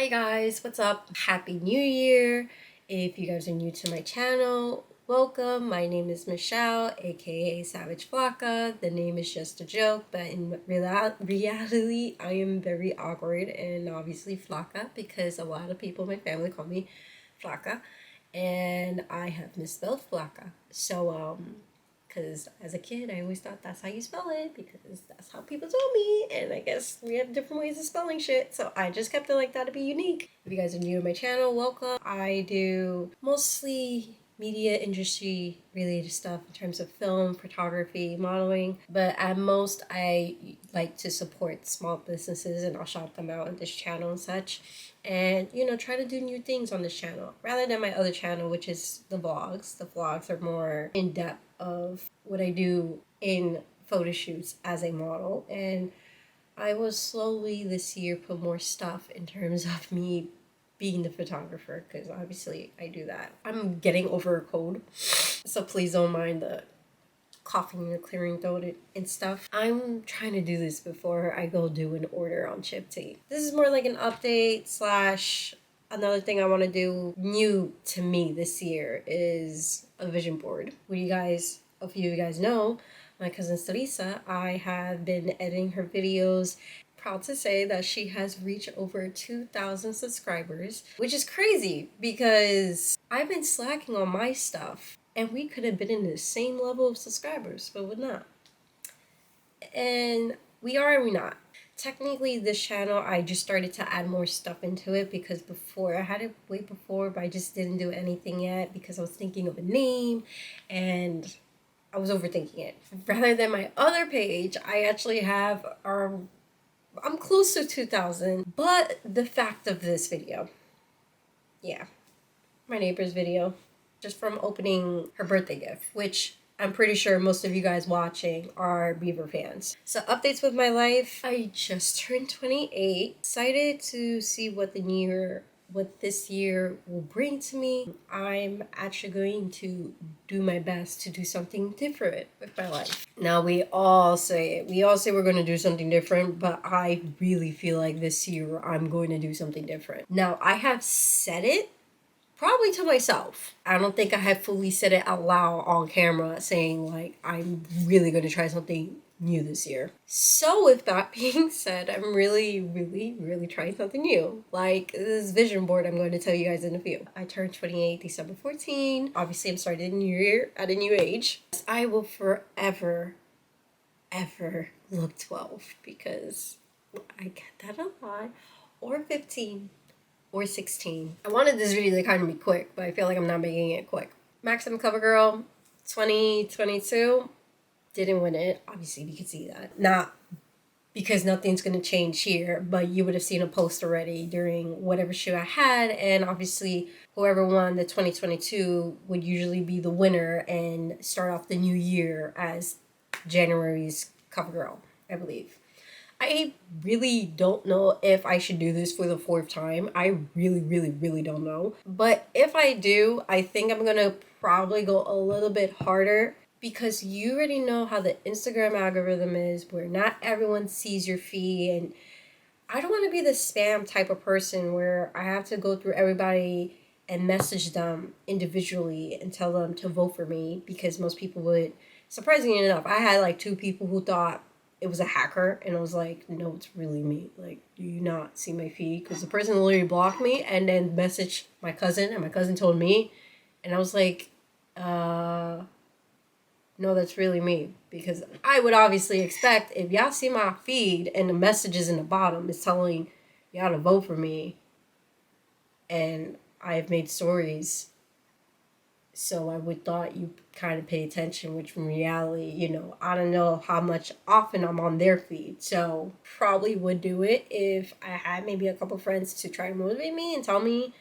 Hi guys, what's up? Happy New Year! If you guys are new to my channel, welcome. My name is Michelle, aka Savage Flacka. The name is just a joke, but in reality, I am very awkward and obviously Flacka because a lot of people in my family call me Flacka, and I have misspelled Flacka. So because as a kid I always thought that's how you spell it because that's how people told me, and I guess we have different ways of spelling shit, so I just kept it like that to be unique. If you guys are new to my channel, welcome. I do mostly media industry related stuff in terms of film, photography, modeling, but at most I like to support small businesses and I'll shout them out on this channel and such, and try to do new things on this channel rather than my other channel, which is the vlogs. The vlogs are more in depth of what I do in photo shoots as a model, and I will slowly this year put more stuff in terms of me being the photographer, because obviously I do that. I'm getting over a cold, so please don't mind the coughing and clearing throat and stuff. I'm trying to do this before I go do an order on Chip Tea. This is more like an update slash another thing I want to do new to me this year is a vision board. A few of you guys know, my cousin Teresa, I have been editing her videos. Proud to say that she has reached over 2,000 subscribers, which is crazy because I've been slacking on my stuff and we could have been in the same level of subscribers, but we're not. And we are and we're not. Technically, this channel, I just started to add more stuff into it because before, I had it way before, but I just didn't do anything yet because I was thinking of a name and I was overthinking it. Rather than my other page, I actually have, I'm close to 2,000, but the fact of this video, yeah, my neighbor's video, just from opening her birthday gift, which I'm pretty sure most of you guys watching are Beaver fans. So updates with my life. I just turned 28. Excited to see what this year will bring to me. I'm actually going to do my best to do something different with my life. Now we all say it. We all say we're going to do something different, but I really feel like this year I'm going to do something different. Now I have said it probably to myself. I don't think I have fully said it out loud on camera saying like I'm really going to try something new this year. So with that being said, I'm really trying something new. Like this vision board I'm going to tell you guys in a few. I turned 28 December 14. Obviously I'm starting a new year at a new age. I will forever ever look 12 because I get that a lot. Or 15. Or 16. I wanted this video to kind of be quick, but I feel like I'm not making it quick. Maximum Cover Girl 2022 didn't win it. Obviously, you can see that. Not because nothing's going to change here, but you would have seen a post already during whatever shoot I had, and obviously whoever won the 2022 would usually be the winner and start off the new year as January's Cover Girl, I believe. I really don't know if I should do this for the 4th time. I really don't know. But if I do, I think I'm gonna probably go a little bit harder because you already know how the Instagram algorithm is where not everyone sees your feed, and I don't want to be the spam type of person where I have to go through everybody and message them individually and tell them to vote for me, because most people would, surprisingly enough, I had like 2 people who thought it was a hacker, and I was like, no, it's really me. Like, do you not see my feed? Because the person literally blocked me and then messaged my cousin, and my cousin told me, and I was like, no, that's really me. Because I would obviously expect, if y'all see my feed and the messages in the bottom is telling y'all to vote for me, and I've made stories, so I would thought you kind of pay attention, which in reality, I don't know how much often I'm on their feed. So probably would do it if I had maybe a couple friends to try to motivate me and tell me,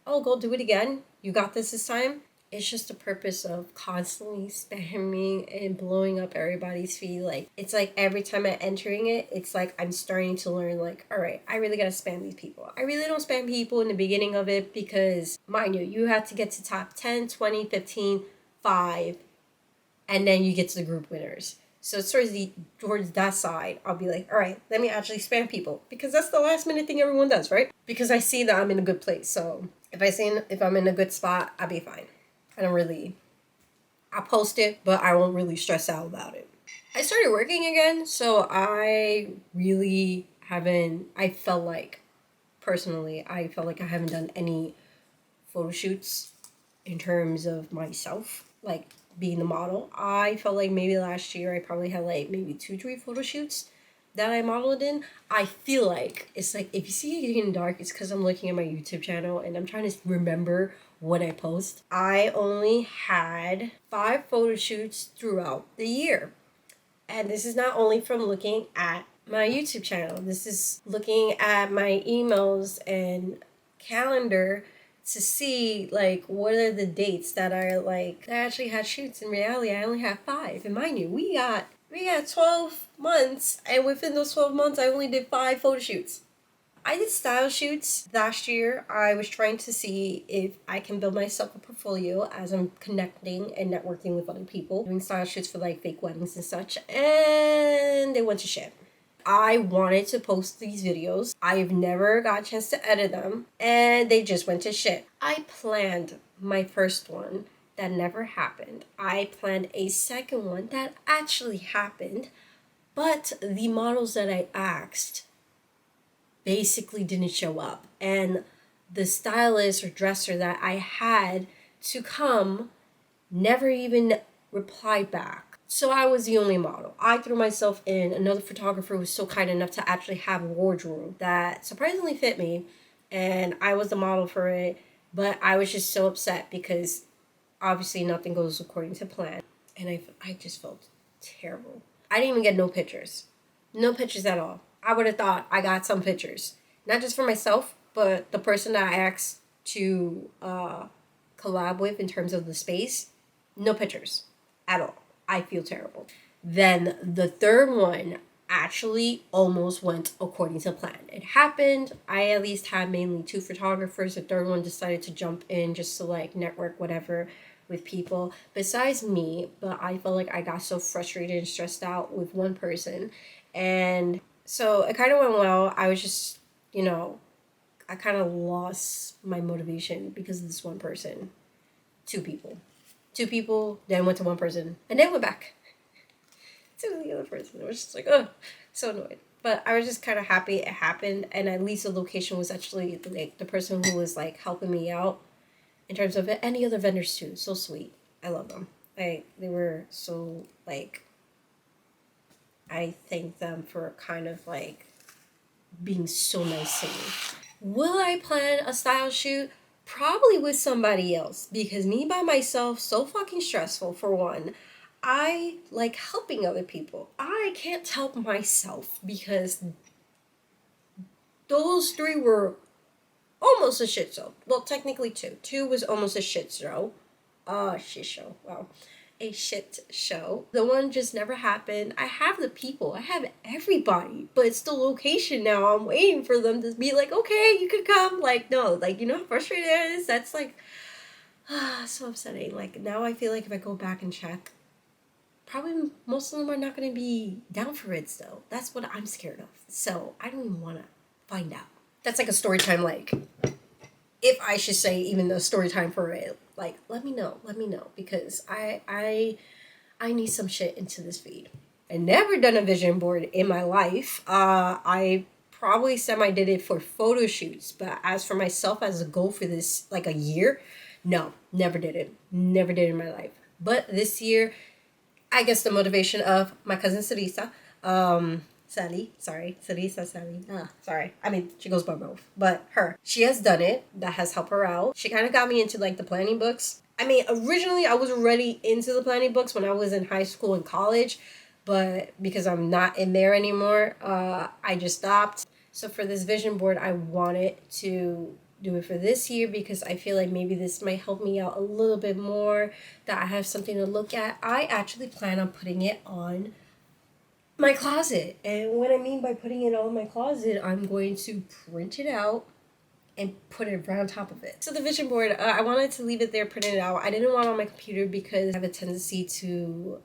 oh, go do it again. You got this time. It's just the purpose of constantly spamming and blowing up everybody's feed. Like, it's like every time I'm entering it, it's like I'm starting to learn, like, all right, I really got to spam these people. I really don't spam people in the beginning of it because, mind you have to get to top 10, 20, 15, 5, and then you get to the group winners. So it's towards that side, I'll be like, all right, let me actually spam people, because that's the last minute thing everyone does, right? Because I see that I'm in a good place. So if I'm in a good spot, I'll be fine. I post it, but I won't really stress out about it. I started working again, so I felt like, personally, I felt like I haven't done any photo shoots in terms of myself, like being the model. I felt like maybe last year I probably had like maybe 2, 3 photo shoots that I modeled in. I feel like it's like, if you see it getting dark, it's because I'm looking at my YouTube channel and I'm trying to remember what I post. I only had 5 photo shoots throughout the year. And this is not only from looking at my YouTube channel, this is looking at my emails and calendar to see like what are the dates that are like that I actually had shoots. In reality, I only have 5. And mind you, we got 12 months, and within those 12 months I only did 5 photo shoots. I did style shoots last year. I was trying to see if I can build myself a portfolio as I'm connecting and networking with other people, doing style shoots for like fake weddings and such, and they went to shit. I wanted to post these videos. I've never got a chance to edit them, and they just went to shit. I planned my first one. That never happened. I planned a second one that actually happened, but the models that I asked basically didn't show up. And the stylist or dresser that I had to come never even replied back. So I was the only model. I threw myself in. Another photographer was so kind enough to actually have a wardrobe that surprisingly fit me, and I was the model for it. But I was just so upset because obviously nothing goes according to plan. And I just felt terrible. I didn't even get no pictures. No pictures at all. I would have thought I got some pictures. Not just for myself, but the person that I asked to collab with in terms of the space. No pictures at all. I feel terrible. Then the third one actually almost went according to plan. It happened. I at least had mainly 2 photographers. The third one decided to jump in just to like network whatever with people besides me, but I felt like I got so frustrated and stressed out with one person. And so it kind of went well. I was just, I kind of lost my motivation because of this one person. 2 people. 2 people, then went to one person, and then went back to the other person. It was just like, oh, so annoyed. But I was just kind of happy it happened, and at least the location was actually like the person who was like helping me out in terms of it. Any other vendors too. So sweet. I love them. They were so like, I thank them for kind of like being so nice to me. Will I plan a style shoot? Probably with somebody else, because me by myself, so fucking stressful for one. I like helping other people. I can't help myself because those 3 were almost a shit show. Well, technically 2. 2 was almost a shit show. Shit show. Wow. A shit show. The one just never happened. I have the people. I have everybody. But it's the location now. I'm waiting for them to be like, okay, you could come. Like, no. Like, you know how frustrating that is? That's like, so upsetting. Like, now I feel like if I go back and check, probably most of them are not going to be down for it still. That's what I'm scared of. So I don't even want to find out. That's like a story time, like, if I should say even the story time for it, like, let me know, because I need some shit into this feed. I never done a vision board in my life. I probably semi-did it for photo shoots, but as for myself as a goal for this, like a year, no, never did it. Never did it in my life. But this year, I guess the motivation of my cousin Sarisa, sorry. I mean, she goes by both, but her. She has done it. That has helped her out. She kind of got me into like the planning books. I mean, originally I was already into the planning books when I was in high school and college, but because I'm not in there anymore, I just stopped. So for this vision board, I wanted to do it for this year because I feel like maybe this might help me out a little bit more, that I have something to look at. I actually plan on putting it on my closet. And what I mean by putting it on my closet, I'm going to print it out and put it right on top of it. So the vision board, I wanted to leave it there, print it out. I didn't want it on my computer because I have a tendency to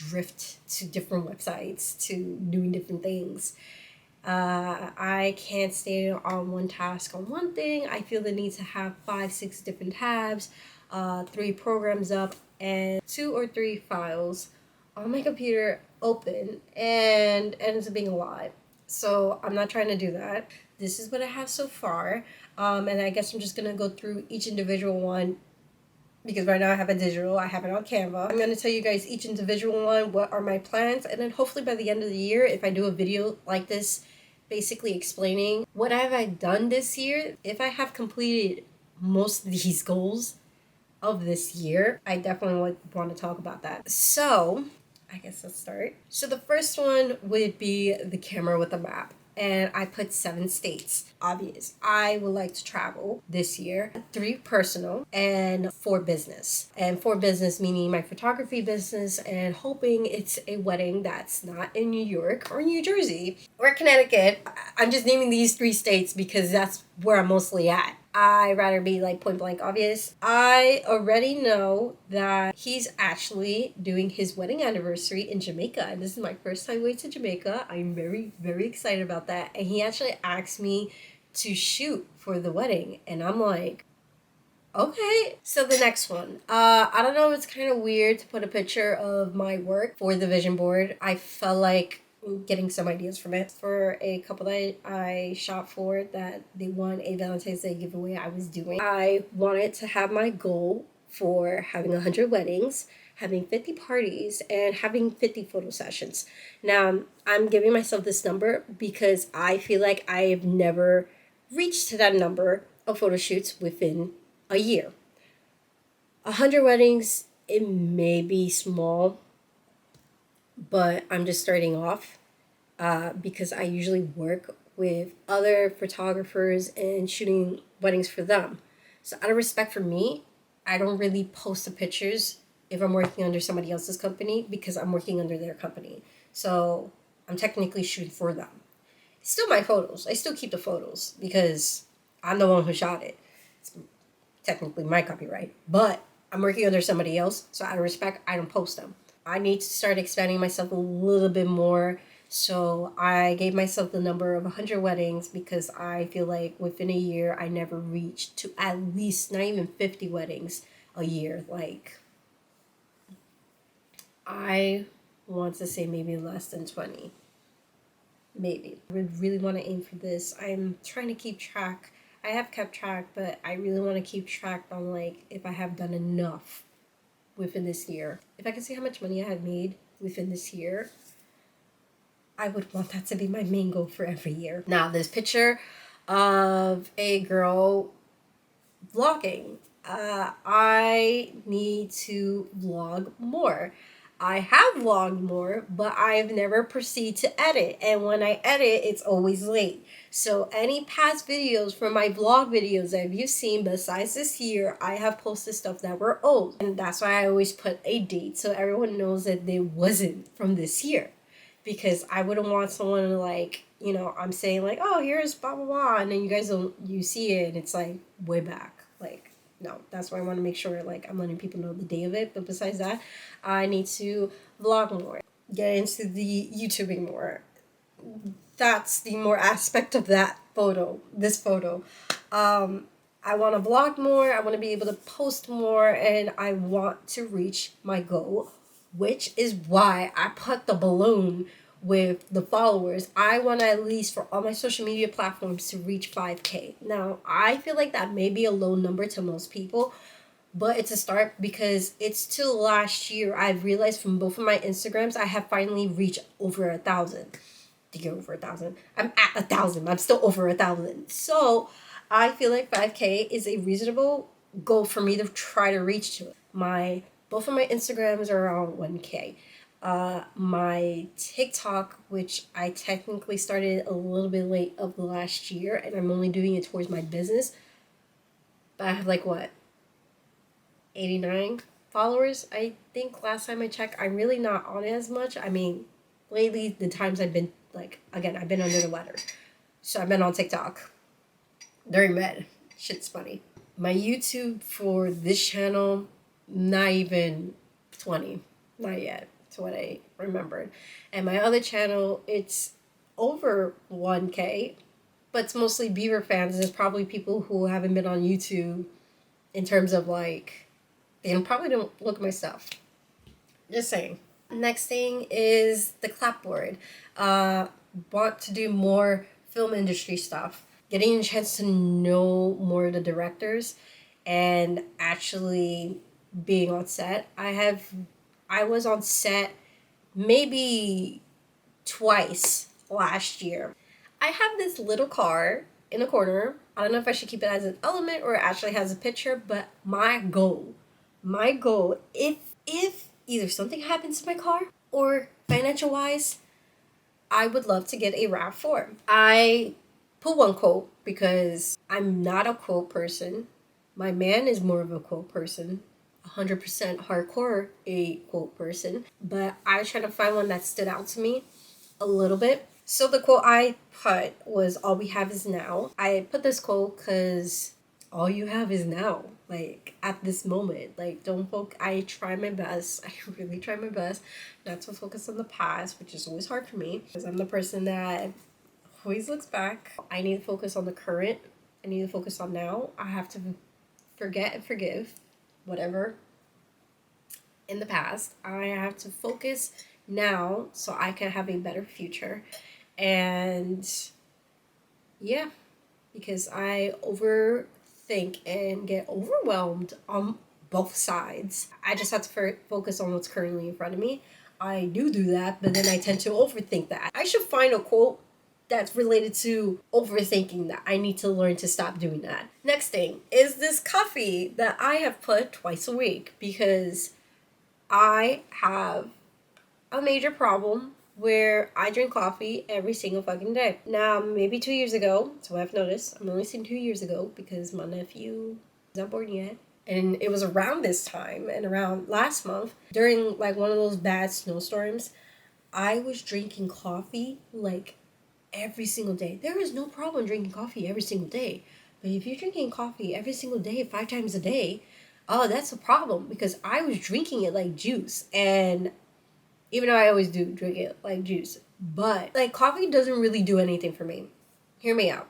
drift to different websites, to doing different things. I can't stay on one task on one thing. I feel the need to have 5, 6 different tabs, 3 programs up, and 2 or 3 files on my computer open, and ends up being a lot. So I'm not trying to do that. This is what I have so far. And I guess I'm just going to go through each individual one because right now I have a digital, I have it on Canva. I'm going to tell you guys each individual one, what are my plans, and then hopefully by the end of the year, if I do a video like this, basically explaining what have I done this year, if I have completed most of these goals of this year, I definitely would want to talk about that. So I guess let's start. So the first one would be the camera with a map. And I put 7 states. Obvious. I would like to travel this year. 3 personal and 4 business. And 4 business meaning my photography business, and hoping it's a wedding that's not in New York or New Jersey or Connecticut. I'm just naming these 3 states because that's where I'm mostly at. I rather be like point blank obvious. I already know that he's actually doing his wedding anniversary in Jamaica, and this is my first time going to Jamaica. I'm very, very excited about that. And he actually asked me to shoot for the wedding, and I'm like, okay. So the next one, I don't know, it's kind of weird to put a picture of my work for the vision board. I felt like getting some ideas from it. For a couple that I shot for that they won a Valentine's Day giveaway I was doing, I wanted to have my goal for having 100 weddings, having 50 parties, and having 50 photo sessions. Now, I'm giving myself this number because I feel like I've never reached to that number of photo shoots within a year. 100 weddings, it may be small, but I'm just starting off because I usually work with other photographers and shooting weddings for them. So out of respect for me, I don't really post the pictures if I'm working under somebody else's company because I'm working under their company. So I'm technically shooting for them. It's still my photos. I still keep the photos because I'm the one who shot it. It's technically my copyright. But I'm working under somebody else, so out of respect, I don't post them. I need to start expanding myself a little bit more. So I gave myself the number of 100 weddings because I feel like within a year, I never reached to at least not even 50 weddings a year. Like, I want to say maybe less than 20. Maybe. I would really want to aim for this. I'm trying to keep track. I have kept track, but I really want to keep track on like if I have done enough within this year. If I can see how much money I have made within this year, I would want that to be my main goal for every year. Now, this picture of a girl vlogging. I need to vlog more. I have vlogged more, but I've never proceeded to edit. And when I edit, it's always late. So any past videos from my vlog videos that you've seen besides this year, I have posted stuff that were old. And that's why I always put a date so everyone knows that it wasn't from this year. Because I wouldn't want someone to like, you know, I'm saying like, oh, here's blah, blah, blah. And then you see it and it's like way back. Like, no, that's why I want to make sure like I'm letting people know the day of it. But besides that, I need to vlog more, get into the YouTubing more. That's the more aspect of that photo, this photo. I want to vlog more. I want to be able to post more, and I want to reach my goal, which is why I put the balloon with the followers. I want to at least for all my social media platforms to reach 5K. Now, I feel like that may be a low number to most people, but it's a start because it's till last year I've realized from both of my Instagrams I have finally reached over 1,000. To get over 1,000. I'm at 1,000. I'm still over 1,000. So I feel like 5K is a reasonable goal for me to try to reach to. Both of my Instagrams are around 1K. My TikTok, which I technically started a little bit late of the last year, and I'm only doing it towards my business, but I have like what, 89 followers. I think last time I checked, I'm really not on it as much. I mean, lately the times I've been like, again, I've been under the weather, so I've been on TikTok during med. Shit's funny. My YouTube for this channel, not even 20, not yet. to what I remembered. And my other channel, it's over 1K, but it's mostly Beaver fans. There's probably people who haven't been on YouTube in terms of like, they probably don't look at my stuff. Just saying. Next thing is the clapboard. Want to do more film industry stuff. Getting a chance to know more of the directors and actually being on set. I was on set maybe twice last year. I have this little car in the corner. I don't know if I should keep it as an element or it actually has a picture, but my goal, if either something happens to my car or financial wise, I would love to get a RAV4. I put one quote because I'm not a quote person. My man is more of a quote person. 100% hardcore a quote person. But I was trying to find one that stood out to me a little bit. So the quote I put was, all we have is now. I put this quote because all you have is now. Like, at this moment. Like, don't focus. I try my best. I really try my best not to focus on the past, which is always hard for me. Because I'm the person that always looks back. I need to focus on the current. I need to focus on now. I have to forget and forgive whatever in the past. I have to focus now so I can have a better future. And yeah, because I overthink and get overwhelmed on both sides. I just have to focus on what's currently in front of me. I do that, but then I tend to overthink that. I should find a quote that's related to overthinking that. I need to learn to stop doing that. Next thing is this coffee that I have put twice a week because I have a major problem where I drink coffee every single fucking day. Now, maybe 2 years ago, so I've noticed, I'm only saying 2 years ago because my nephew is not born yet. And it was around this time and around last month, during like one of those bad snowstorms, I was drinking coffee like every single day. There is no problem drinking coffee every single day. But if you're drinking coffee every single day, 5 times a day, oh, that's a problem because I was drinking it like juice. And even though I always do drink it like juice, but like coffee doesn't really do anything for me. Hear me out.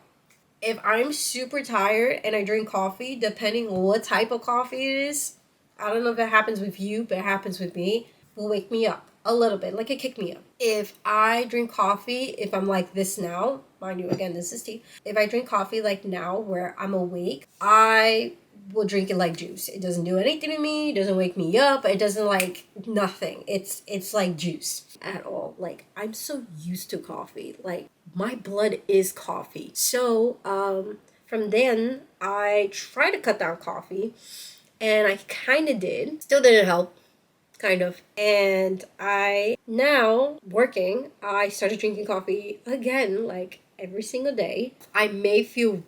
If I'm super tired and I drink coffee, depending on what type of coffee it is, I don't know if it happens with you, but it happens with me, will wake me up a little bit, like it kick me up. If I drink coffee, if I'm like this now, mind you, again, this is tea. If I drink coffee like now where I'm awake, I will drink it like juice. It doesn't do anything to me. It doesn't wake me up. It doesn't like nothing. It's like juice at all. Like I'm so used to coffee. Like my blood is coffee. So from then I tried to cut down coffee, and I kind of did. Still didn't help. Kind of. And I now working, I started drinking coffee again, like every single day. I may feel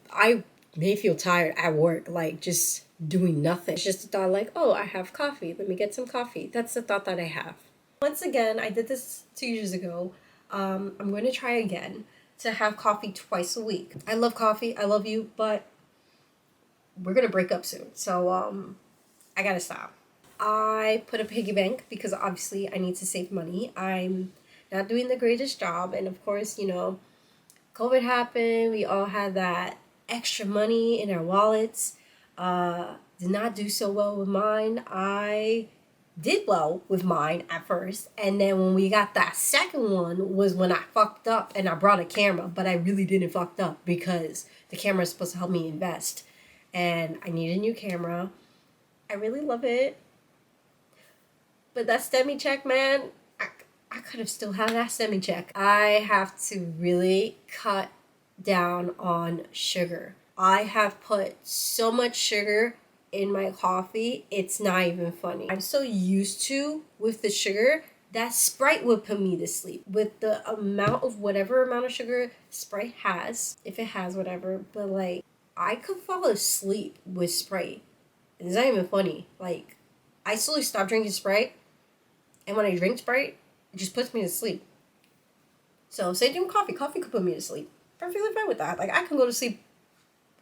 tired at work, like just doing nothing. It's just a thought like, oh, I have coffee. Let me get some coffee. That's the thought that I have. Once again, I did this 2 years ago. I'm going to try again to have coffee twice a week. I love coffee. I love you, but we're going to break up soon. So I got to stop. I put a piggy bank because obviously I need to save money. I'm not doing the greatest job. And of course, you know, COVID happened. We all had that extra money in our wallets. Did not do so well with mine. I did well with mine at first. And then when we got that second one was when I fucked up and I brought a camera. But I really didn't fucked up because the camera is supposed to help me invest. And I need a new camera. I really love it. But that STEMI check, man, I could have still had that STEMI check. I have to really cut down on sugar. I have put so much sugar in my coffee, it's not even funny. I'm so used to, with the sugar, that Sprite would put me to sleep. With the amount of whatever amount of sugar Sprite has, if it has whatever, but like, I could fall asleep with Sprite. It's not even funny. Like, I slowly stopped drinking Sprite. And when I drink Sprite, it just puts me to sleep. So same thing with coffee. Coffee could put me to sleep. Perfectly fine with that. Like I can go to sleep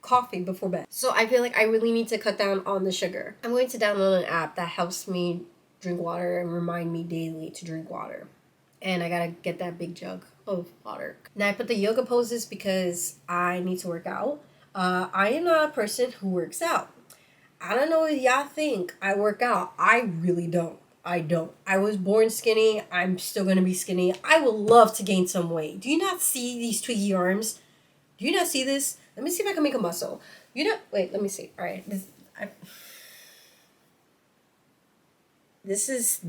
coffee before bed. So I feel like I really need to cut down on the sugar. I'm going to download an app that helps me drink water and remind me daily to drink water. And I gotta get that big jug of water. Now I put the yoga poses because I need to work out. I am not a person who works out. I don't know what y'all think I work out. I really don't. I don't. I was born skinny. I'm still gonna be skinny. I would love to gain some weight. Do you not see these twiggy arms? Do you not see this? Let me see if I can make a muscle. You know, wait, let me see. All right. This is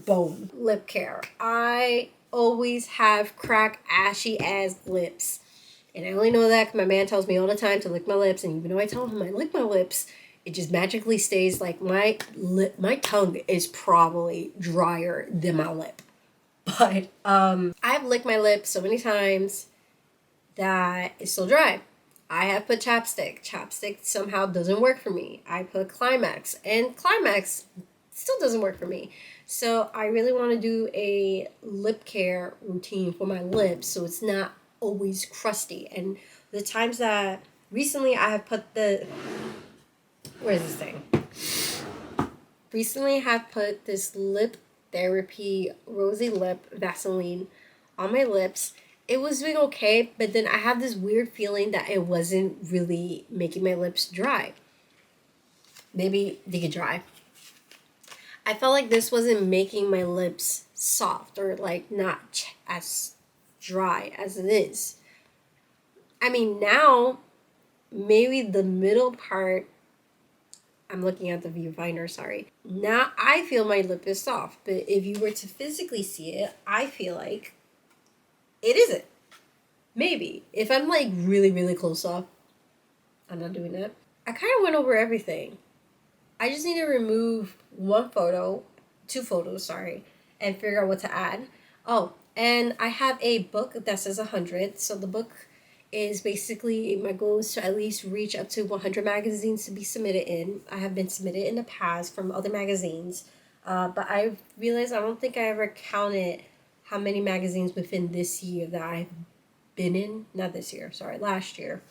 bone. Lip care. I always have cracked, ashy ass lips. And I only know that because my man tells me all the time to lick my lips. And even though I tell him I lick my lips, it just magically stays like my tongue is probably drier than my lip. But I've licked my lips so many times that it's still dry. I have put chapstick. Chapstick somehow doesn't work for me. I put Climax, and Climax still doesn't work for me. So I really want to do a lip care routine for my lips so it's not always crusty. And the times that recently I have put the where's this thing? Recently I have put this lip therapy rosy lip Vaseline on my lips. It was doing okay, but then I have this weird feeling that it wasn't really making my lips dry. Maybe they get dry. I felt like this wasn't making my lips soft or like not as dry as it is. I mean, now maybe the middle part, I'm looking at the viewfinder, sorry. Now I feel my lip is soft, but if you were to physically see it, I feel like it isn't. Maybe. If I'm like really, really close up, I'm not doing that. I kind of went over everything. I just need to remove two photos, sorry, and figure out what to add. Oh, and I have a book that says 100. So the book is basically, my goal is to at least reach up to 100 magazines to be submitted in. I have been submitted in the past from other magazines, but I realized I don't think I ever counted how many magazines within this year that I've been in. Not this year, sorry, last year.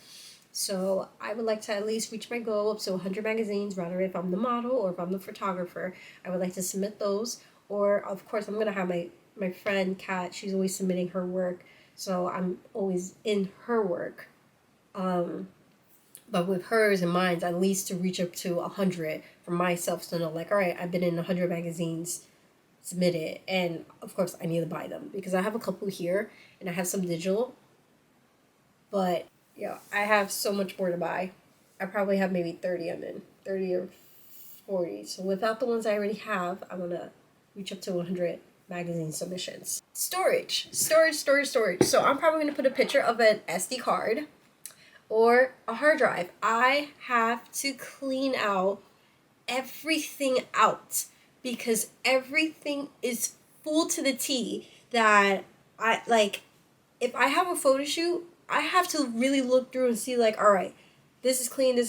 So I would like to at least reach my goal up to 100 magazines, rather if I'm the model or if I'm the photographer. I would like to submit those. Or, of course, I'm going to have my friend, Kat. She's always submitting her work. So I'm always in her work. But with hers and mine, at least to reach up to 100 for myself to know, like, all right, I've been in 100 magazines submitted. And, of course, I need to buy them because I have a couple here and I have some digital. But yeah, I have so much more to buy. I probably have maybe 30 I'm in. 30 or 40. So without the ones I already have, I want to reach up to 100 magazine submissions. Storage. So I'm probably going to put a picture of an SD card or a hard drive. I have to clean out everything out because everything is full to the T that I like. If I have a photo shoot, I have to really look through and see like, all right, this is clean,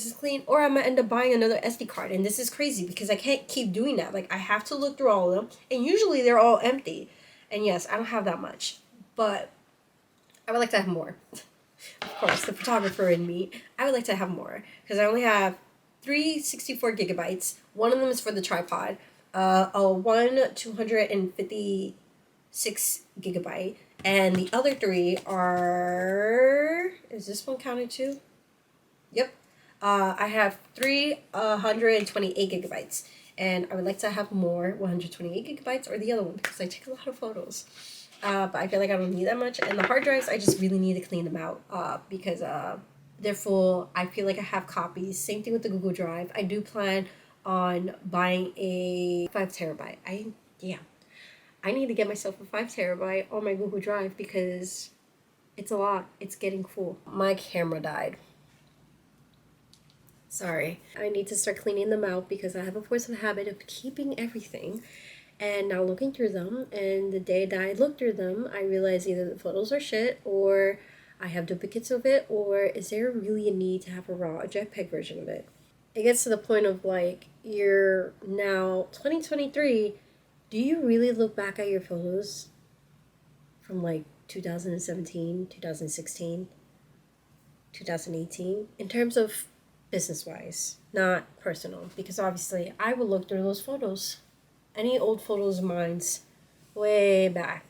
or I'm gonna end up buying another SD card. And this is crazy because I can't keep doing that. Like I have to look through all of them, and usually they're all empty. And yes, I don't have that much, but I would like to have more. Of course, the photographer in me, I would like to have more because I only have 364 gigabytes. One of them is for the tripod. One 256 gigabyte. And the other three are... Is this one counted too? Yep. I have 328 gigabytes. And I would like to have more 128 gigabytes or the other one because I take a lot of photos. But I feel like I don't need that much. And the hard drives, I just really need to clean them out because they're full. I feel like I have copies. Same thing with the Google Drive. I do plan on buying a 5 terabyte. I need to get myself a 5 terabyte on my Google Drive because it's a lot. It's getting full. My camera died. Sorry. I need to start cleaning them out because I have a force of habit of keeping everything and now looking through them. And the day that I look through them, I realize either the photos are shit or I have duplicates of it, or is there really a need to have a JPEG version of it? It gets to the point of like, you're now 2023. Do you really look back at your photos from like 2017, 2016, 2018 in terms of business-wise, not personal? Because obviously I will look through those photos Any old photos of mine's way back.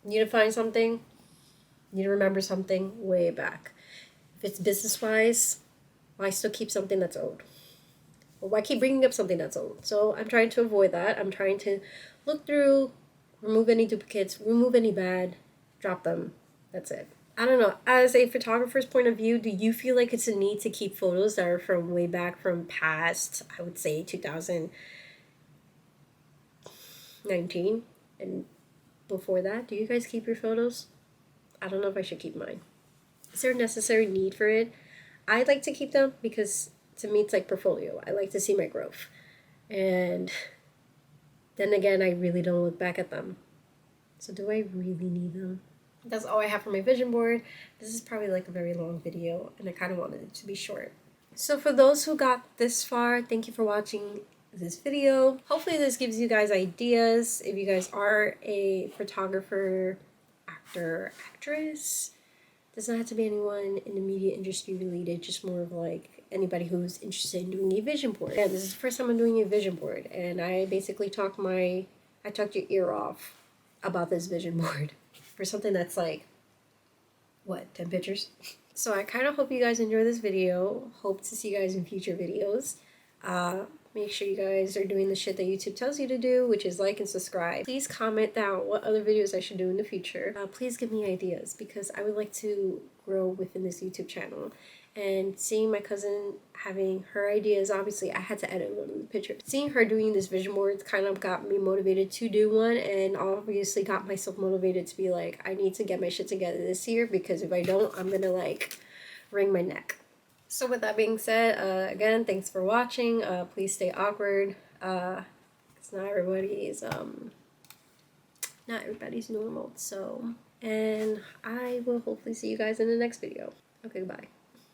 Need to find something, need to remember something way back. If it's business-wise, why still keep something that's old? Or why keep bringing up something that's old? So I'm trying to avoid that. I'm trying to look through, remove any duplicates, remove any bad, drop them. That's it. I don't know. As a photographer's point of view, do you feel like it's a need to keep photos that are from way back from past, I would say 2019 and before that? Do you guys keep your photos? I don't know if I should keep mine. Is there a necessary need for it? I like to keep them because to me it's like portfolio. I like to see my growth. And then again, I really don't look back at them. So do I really need them? That's all I have for my vision board. This is probably like a very long video and I kind of wanted it to be short. So for those who got this far, thank you for watching this video. Hopefully this gives you guys ideas. If you guys are a photographer, actor, actress, doesn't have to be anyone in the media industry related, just more of like anybody who's interested in doing a vision board. Yeah, this is the first time I'm doing a vision board and I basically talked your ear off about this vision board for something that's like, what, 10 pictures? So I kind of hope you guys enjoy this video. Hope to see you guys in future videos. Make sure you guys are doing the shit that YouTube tells you to do, which is like and subscribe. Please comment down what other videos I should do in the future. Please give me ideas because I would like to grow within this YouTube channel. And seeing my cousin having her ideas, obviously I had to edit one of the pictures. Seeing her doing this vision board kind of got me motivated to do one, and obviously got myself motivated to be like, I need to get my shit together this year because if I don't, I'm gonna like wring my neck. So with that being said, again, thanks for watching. Please stay awkward. It's not everybody's normal. So, and I will hopefully see you guys in the next video. Okay, bye.